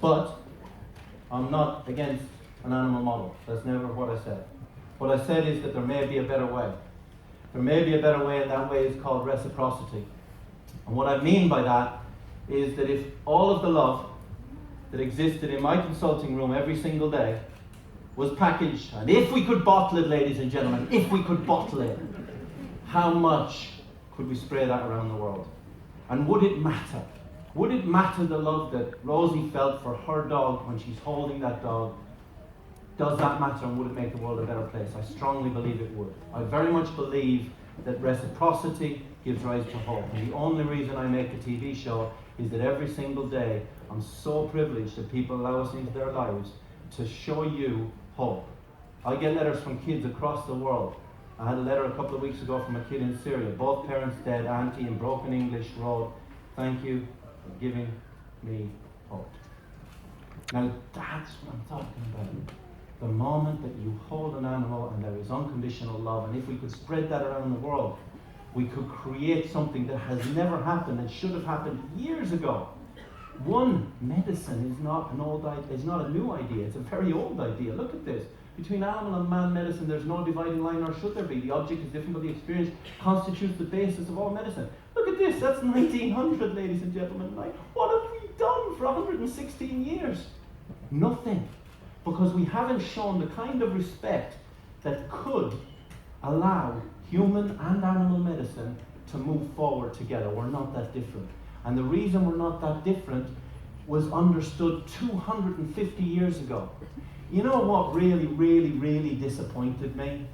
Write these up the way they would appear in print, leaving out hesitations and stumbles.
But I'm not against an animal model. That's never what I said. What I said is that there may be a better way. There may be a better way, and that way is called reciprocity. And what I mean by that is that if all of the love that existed in my consulting room every single day was packaged, and if we could bottle it, ladies and gentlemen, if we could bottle it, how much could we spray that around the world? And would it matter? Would it matter the love that Rosie felt for her dog when she's holding that dog? Does that matter, and would it make the world a better place? I strongly believe it would. I very much believe that reciprocity gives rise to hope. And the only reason I make a TV show is that every single day I'm so privileged that people allow us into their lives to show you hope. I get letters from kids across the world. I had a letter a couple of weeks ago from a kid in Syria. Both parents dead, auntie in broken English wrote, "Thank you for giving me hope." Now that's what I'm talking about. The moment that you hold an animal and there is unconditional love, and if we could spread that around the world, we could create something that has never happened and should have happened years ago. One medicine is not an old idea, is not a new idea, it's a very old idea. Look at this. Between animal and man medicine, there's no dividing line, nor should there be. The object is different, but the experience constitutes the basis of all medicine. Look at this, that's 1900, ladies and gentlemen. Like, what have we done for 116 years? Nothing. Because we haven't shown the kind of respect that could allow human and animal medicine to move forward together. We're not that different. And the reason we're not that different was understood 250 years ago. You know what really disappointed me?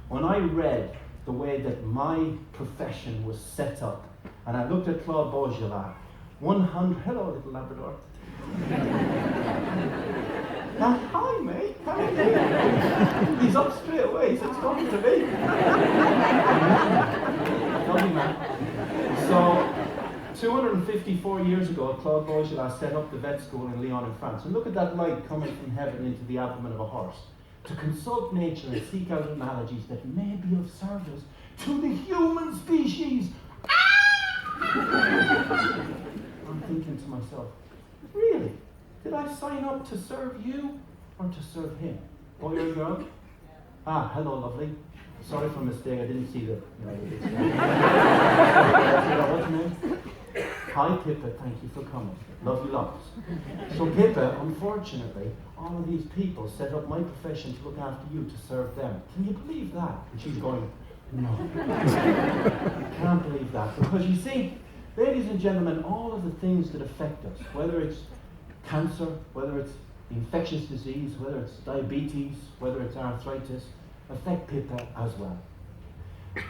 When I read the way that my profession was set up, and I looked at Claude Beaujolais, hello little Labrador. Hi mate, how are you? He's up straight away, he said, talking to me. Lovely man. So, 254 years ago, Claude Beaujolais set up the vet school in Lyon in France. And look at that light coming from heaven into the abdomen of a horse. To consult nature and seek out analogies that may be of service to the human species. I'm thinking to myself, really? Did I sign up to serve you or to serve him? Boy or girl? Ah, hello, lovely. Sorry for a mistake, I didn't see the... What's your name? Hi Pippa, thank you for coming. Love you lots. So Pippa, unfortunately, all of these people set up my profession to look after you, to serve them. Can you believe that? And she's going, no. I can't believe that. Because you see, ladies and gentlemen, all of the things that affect us, whether it's cancer, whether it's infectious disease, whether it's diabetes, whether it's arthritis, affect Pippa as well.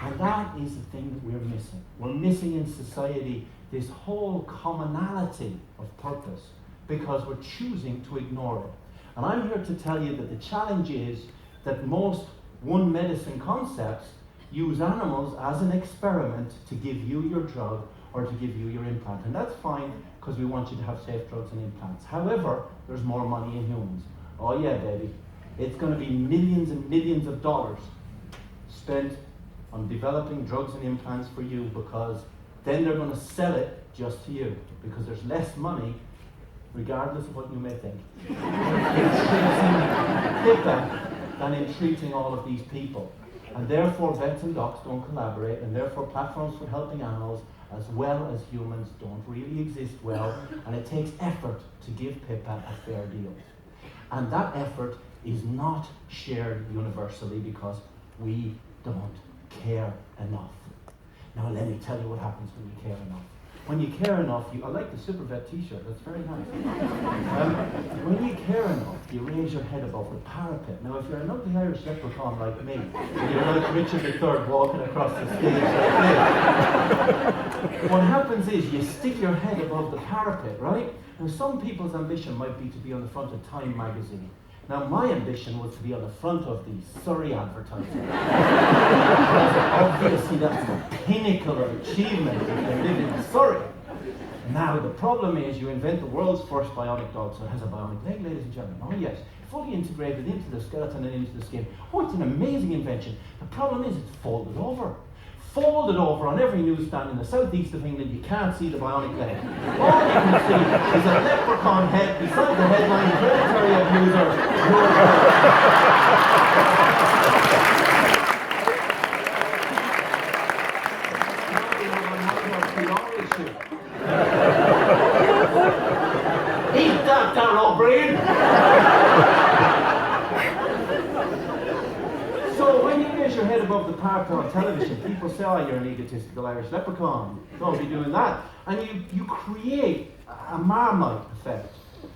And that is the thing that we're missing. We're missing in society this whole commonality of purpose because we're choosing to ignore it. And I'm here to tell you that the challenge is that most one medicine concepts use animals as an experiment to give you your drug or to give you your implant. And that's fine because we want you to have safe drugs and implants. However, there's more money in humans. Oh yeah, baby. It's going to be millions and millions of dollars spent on developing drugs and implants for you because then they're going to sell it just to you because there's less money regardless of what you may think in treating Pippa than in treating all of these people. And therefore vets and docs don't collaborate, and therefore platforms for helping animals as well as humans don't really exist well, and it takes effort to give Pippa a fair deal. And that effort is not shared universally because we don't care enough. Now let me tell you what happens when you care enough. When you care enough, I like the Super Vet t-shirt, that's very nice. When you care enough, you raise your head above the parapet. Now if you're an ugly Irish leprechaun like me, and you're like Richard III walking across the stage like this, what happens is you stick your head above the parapet, right? Now some people's ambition might be to be on the front of Time magazine. Now my ambition was to be on the front of the Surrey advertising. Obviously that's the pinnacle of achievement if you live in Surrey. Now the problem is you invent the world's first bionic dog, so it has a bionic leg, ladies and gentlemen. Oh yes, fully integrated into the skeleton and into the skin. Oh, it's an amazing invention. The problem is it's folded over. folded over on every newsstand in the southeast of England. You can't see the bionic leg. All you can see is a leprechaun head beside the headline, Hereditary Abuser. Eat that, Darrell Breen! So when you raise your head above the park on television, people say, oh, you're an egotistical Irish leprechaun. Don't be doing that. And you create a Marmite effect.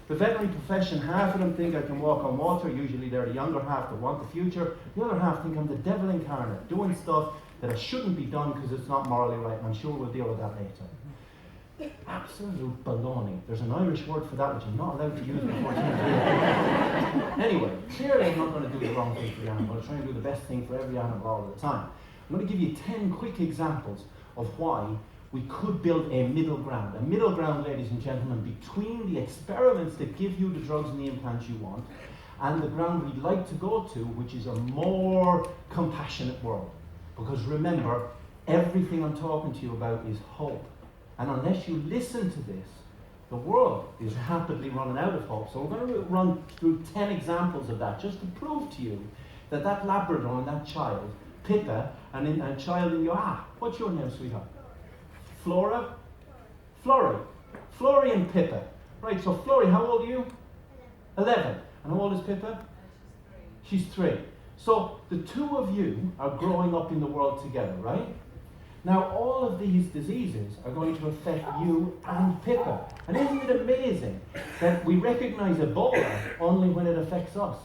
The veterinary profession, half of them think I can walk on water. Usually they're the younger half that want the future. The other half think I'm the devil incarnate, doing stuff that I shouldn't be done because it's not morally right. And I'm sure we'll deal with that later. Absolute baloney. There's an Irish word for that which I'm not allowed to use before 10 Anyway, clearly I'm not going to do the wrong thing for the animal. I'm going to try and do the best thing for every animal all the time. I'm going to give you 10 quick examples of why we could build a middle ground. A middle ground, ladies and gentlemen, between the experiments that give you the drugs and the implants you want and the ground we'd like to go to, which is a more compassionate world. Because remember, everything I'm talking to you about is hope. And unless you listen to this, the world is rapidly running out of hope. So we're going to run through 10 examples of that, just to prove to you that that Labrador and that child, Pippa, and child in your, what's your name, sweetheart? Flora? Flory. Flory and Pippa. Right, so Flory, how old are you? 11. And how old is Pippa? She's 3. So the two of you are growing up in the world together, right? Now, all of these diseases are going to affect you and Pippa. And isn't it amazing that we recognize Ebola only when it affects us?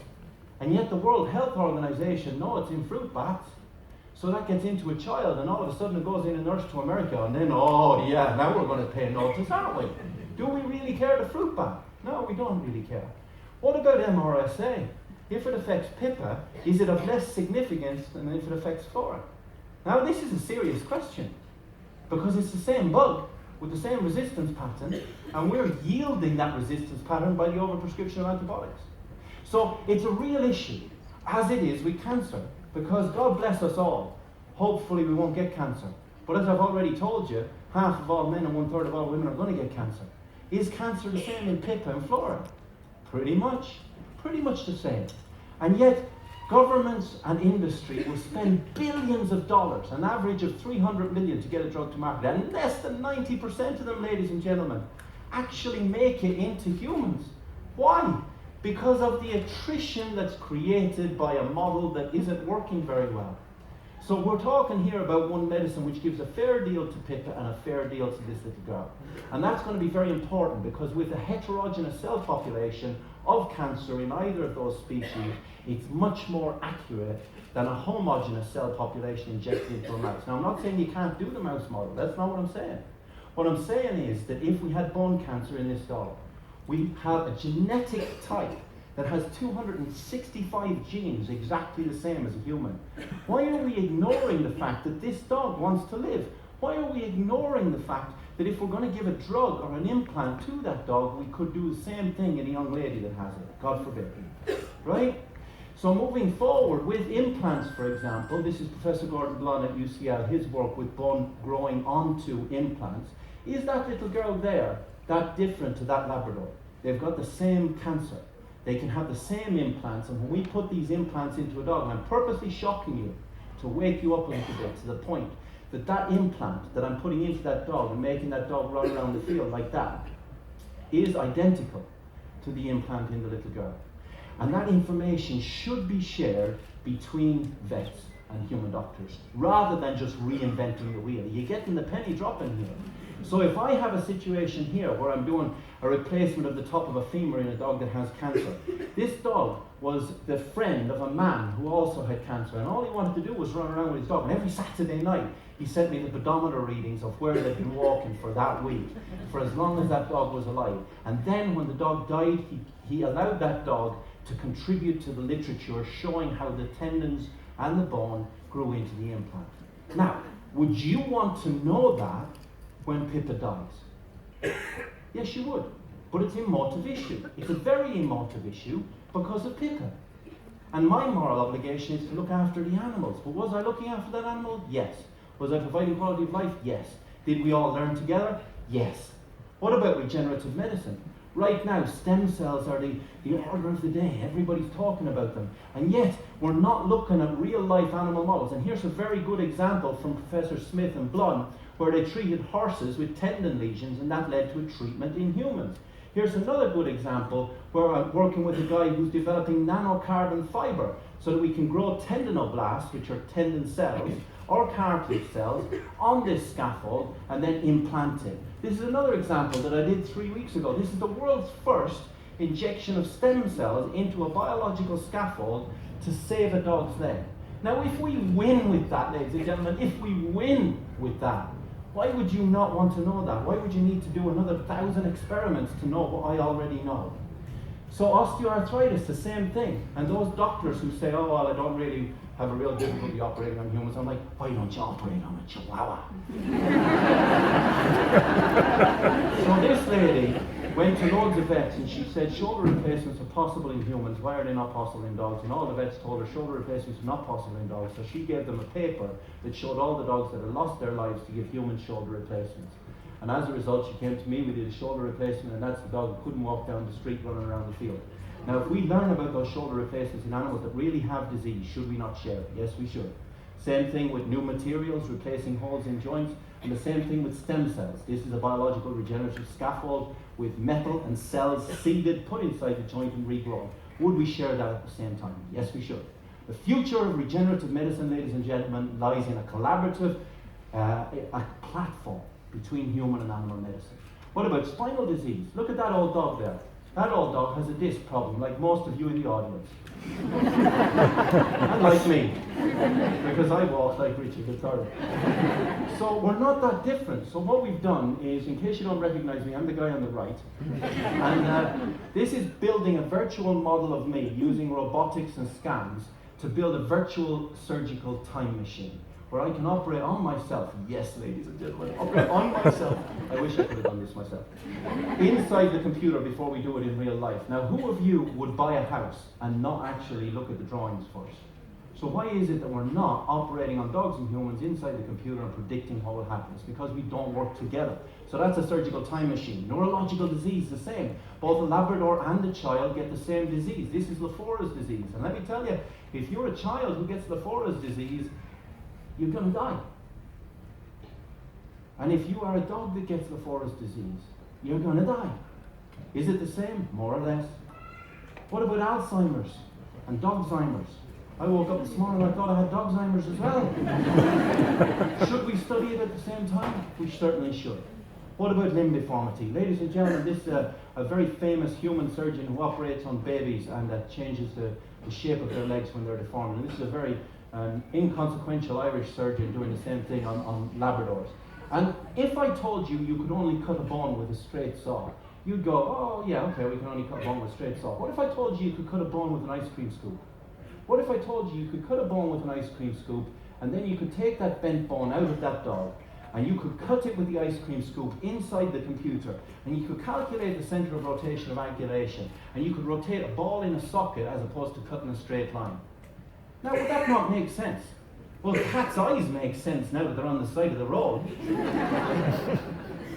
And yet the World Health Organization, no, it's in fruit bats. So that gets into a child, and all of a sudden it goes in a nurse to America, and then, oh yeah, now we're going to pay notice, aren't we? Do we really care the fruit bat? No, we don't really care. What about MRSA? If it affects Pippa, is it of less significance than if it affects Flora? Now, this is a serious question, because it's the same bug with the same resistance pattern, and we're yielding that resistance pattern by the overprescription of antibiotics. So it's a real issue, as it is with cancer, because God bless us all, hopefully we won't get cancer. But as I've already told you, half of all men and 1/3 of all women are going to get cancer. Is cancer the same in Pippa and Flora? Pretty much the same. And yet, governments and industry will spend billions of dollars, an average of 300 million to get a drug to market, and less than 90% of them, ladies and gentlemen, actually make it into humans. Why? Because of the attrition that's created by a model that isn't working very well. So we're talking here about one medicine which gives a fair deal to Pippa and a fair deal to this little girl. And that's going to be very important, because with a heterogeneous cell population of cancer in either of those species, it's much more accurate than a homogeneous cell population injected into a mouse. Now, I'm not saying you can't do the mouse model. That's not what I'm saying. What I'm saying is that if we had bone cancer in this dog, we have a genetic type that has 265 genes exactly the same as a human. Why are we ignoring the fact that this dog wants to live? Why are we ignoring the fact that if we're going to give a drug or an implant to that dog, we could do the same thing in a young lady that has it? God forbid. Right? So moving forward with implants, for example, this is Professor Gordon Blund at UCL, his work with bone growing onto implants. Is that little girl there that different to that Labrador? They've got the same cancer. They can have the same implants, and when we put these implants into a dog, and I'm purposely shocking you to wake you up a little bit to the point that that implant that I'm putting into that dog and making that dog run around the field like that is identical to the implant in the little girl. And that information should be shared between vets and human doctors, rather than just reinventing the wheel. You're getting the penny dropping here. So if I have a situation here where I'm doing a replacement of the top of a femur in a dog that has cancer, this dog was the friend of a man who also had cancer, and all he wanted to do was run around with his dog. And every Saturday night, he sent me the pedometer readings of where they'd been walking for that week, for as long as that dog was alive. And then when the dog died, he allowed that dog to contribute to the literature showing how the tendons and the bone grew into the implant. Now, would you want to know that when Pippa dies? Yes, you would. But it's an emotive issue. It's a very emotive issue because of Pippa. And my moral obligation is to look after the animals. But was I looking after that animal? Yes. Was I providing quality of life? Yes. Did we all learn together? Yes. What about regenerative medicine? Right now, stem cells are the order of the day. Everybody's talking about them. And yet, we're not looking at real-life animal models. And here's a very good example from Professor Smith and Blunn, where they treated horses with tendon lesions, and that led to a treatment in humans. Here's another good example where I'm working with a guy who's developing nanocarbon fiber so that we can grow tendinoblasts, which are tendon cells, or cartilage cells, on this scaffold and then implant it. This is another example that I did 3 weeks ago. This is the world's first injection of stem cells into a biological scaffold to save a dog's leg. Now, if we win with that, ladies and gentlemen, if we win with that, why would you not want to know that? Why would you need to do another 1,000 experiments to know what I already know? So osteoarthritis, the same thing. And those doctors who say, oh, well, I don't really have a real difficulty operating on humans, I'm like, why don't you operate on a chihuahua? So this lady went to loads of vets and she said, shoulder replacements are possible in humans, why are they not possible in dogs? And all the vets told her shoulder replacements are not possible in dogs, so she gave them a paper that showed all the dogs that had lost their lives to give human shoulder replacements. And as a result, she came to me, we did a shoulder replacement, and that's the dog who couldn't walk down the street running around the field. Now, if we learn about those shoulder replacements in animals that really have disease, should we not share it? Yes, we should. Same thing with new materials, replacing holes in joints, and the same thing with stem cells. This is a biological regenerative scaffold with metal and cells seeded, put inside the joint and regrown. Would we share that at the same time? Yes, we should. The future of regenerative medicine, ladies and gentlemen, lies in a collaborative a platform between human and animal medicine. What about spinal disease? Look at that old dog there. That old dog has a disc problem, like most of you in the audience. And like me, because I walk like Richard III. So we're not that different. So what we've done is, in case you don't recognize me, I'm the guy on the right. And this is building a virtual model of me using robotics and scans to build a virtual surgical time machine, where I can operate on myself. Yes, ladies and gentlemen, operate on myself. I wish I could have done this myself. Inside the computer before we do it in real life. Now, who of you would buy a house and not actually look at the drawings first? So why is it that we're not operating on dogs and humans inside the computer and predicting what will happen? It's because we don't work together. So that's a surgical time machine. Neurological disease, the same. Both the Labrador and the child get the same disease. This is Lafora's disease. And let me tell you, if you're a child who gets Lafora's disease, you're going to die. And if you are a dog that gets Lafora's disease, you're going to die. Is it the same? More or less. What about Alzheimer's and Dogzheimer's? I woke up this morning and I thought I had Dogzheimer's as well. Should we study it at the same time? We certainly should. What about limb deformity? Ladies and gentlemen, this is a very famous human surgeon who operates on babies and changes the shape of their legs when they're deformed. And this is a very inconsequential Irish surgeon doing the same thing on Labradors. And if I told you you could only cut a bone with a straight saw, you'd go, oh yeah, okay, we can only cut a bone with a straight saw. What if I told you you could cut a bone with an ice cream scoop? What if I told you you could cut a bone with an ice cream scoop, and then you could take that bent bone out of that dog, and you could cut it with the ice cream scoop inside the computer, and you could calculate the center of rotation of angulation, and you could rotate a ball in a socket as opposed to cutting a straight line. Now, would that not make sense? Well, cat's eyes make sense now that they're on the side of the road.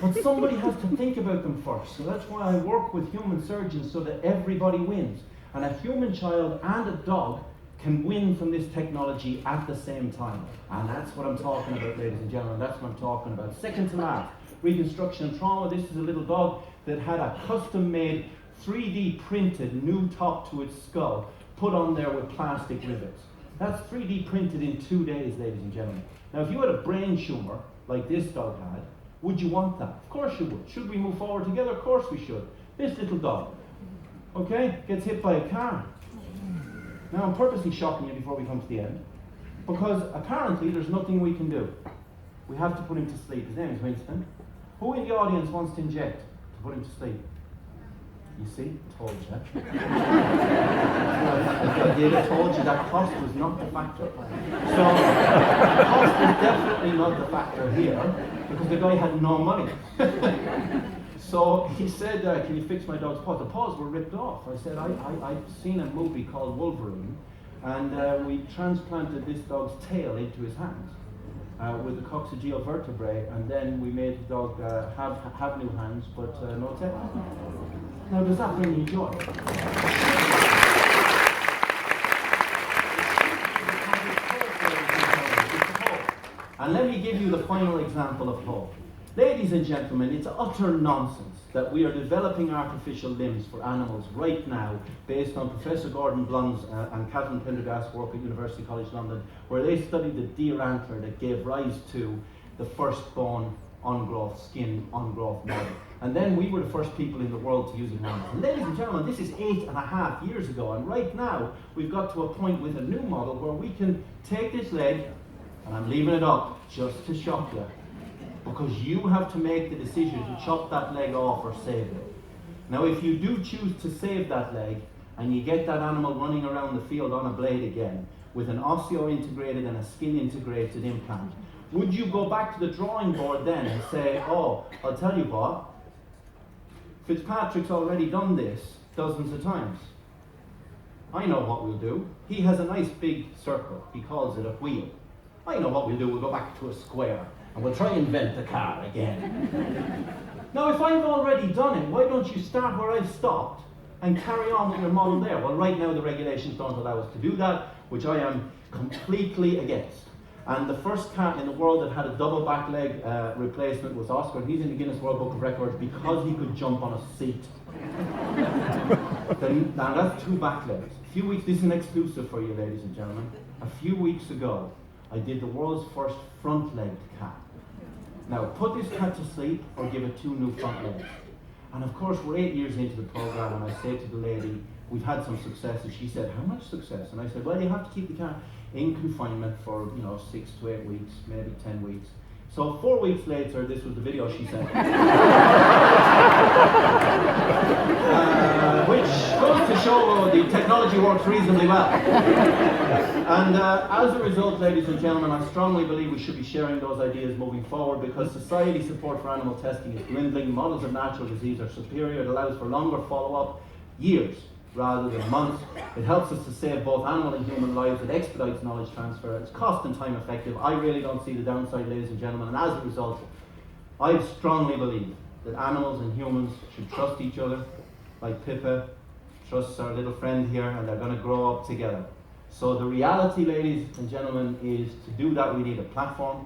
But somebody has to think about them first. So that's why I work with human surgeons so that everybody wins. And a human child and a dog can win from this technology at the same time. And that's what I'm talking about, ladies and gentlemen. That's what I'm talking about. Second to last, reconstruction and trauma. This is a little dog that had a custom-made, 3D printed new top to its skull put on there with plastic rivets. That's 3D printed in 2 days, ladies and gentlemen. Now, if you had a brain tumor, like this dog had, would you want that? Of course you would. Should we move forward together? Of course we should. This little dog, okay, gets hit by a car. Now, I'm purposely shocking you before we come to the end, because apparently there's nothing we can do. We have to put him to sleep. His name is Winston. Who in the audience wants to inject to put him to sleep? You see? Told you. I did. I told you that cost was not the factor. So, cost is definitely not the factor here, because the guy had no money. So he said, can you fix my dog's paws? The paws were ripped off. I said, I've seen a movie called Wolverine, and we transplanted this dog's tail into his hands. with the coccygeal vertebrae, and then we made the dog have new hands, but no tail. Now, does that bring you joy? And let me give you the final example of hope. Ladies and gentlemen, it's utter nonsense that we are developing artificial limbs for animals right now based on Professor Gordon Blund's and Catherine Pendergast's work at University College London, where they studied the deer antler that gave rise to the first bone on-growth, skin on-growth model. And then we were the first people in the world to use it now. And ladies and gentlemen, this is 8.5 years ago, and right now we've got to a point with a new model where we can take this leg, and I'm leaving it up just to shock you, because you have to make the decision to chop that leg off or save it. Now, if you do choose to save that leg, and you get that animal running around the field on a blade again, with an osseo-integrated and a skin-integrated implant, would you go back to the drawing board then and say, oh, I'll tell you what, Fitzpatrick's already done this dozens of times. I know what we'll do. He has a nice big circle. He calls it a wheel. I know what we'll do. We'll go back to a square, and we'll try and invent the car again. Now, if I've already done it, why don't you start where I've stopped and carry on with your model there? Well, right now the regulations don't allow us to do that, which I am completely against. And the first cat in the world that had a double back leg replacement was Oscar, and he's in the Guinness World Book of Records because he could jump on a seat. Now that's 2 back legs. A few weeks, this is an exclusive for you, ladies and gentlemen. A few weeks ago, I did the world's first front-legged cat. Now, put this cat to sleep or give it 2 new front legs. And of course, we're 8 years into the program, and I say to the lady, we've had some success, and she said, how much success? And I said, well, you have to keep the cat in confinement for 6 to 8 weeks, maybe 10 weeks. So 4 weeks later, this was the video she sent. Which goes to show the technology works reasonably well. And as a result, ladies and gentlemen, I strongly believe we should be sharing those ideas moving forward, because society support for animal testing is dwindling. Models of natural disease are superior. It allows for longer follow-up, years rather than months. It helps us to save both animal and human lives. It expedites knowledge transfer. It's cost and time effective. I really don't see the downside, ladies and gentlemen. And as a result, I strongly believe that animals and humans should trust each other, like Pippa trusts our little friend here, and they're going to grow up together. So the reality, ladies and gentlemen, is to do that we need a platform,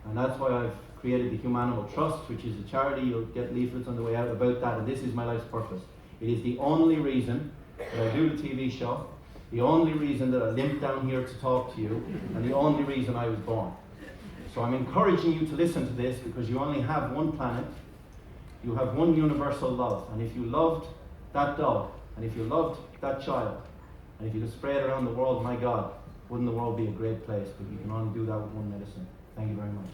and that's why I've created the Human Animal Trust, which is a charity. You'll get leaflets on the way out about that, and this is my life's purpose. It is the only reason that I do the TV show, the only reason that I limp down here to talk to you, and the only reason I was born. So I'm encouraging you to listen to this, because you only have one planet, you have one universal love, and if you loved that dog, and if you loved that child, and if you could spray it around the world, my God, wouldn't the world be a great place? But you can only do that with one medicine. Thank you very much.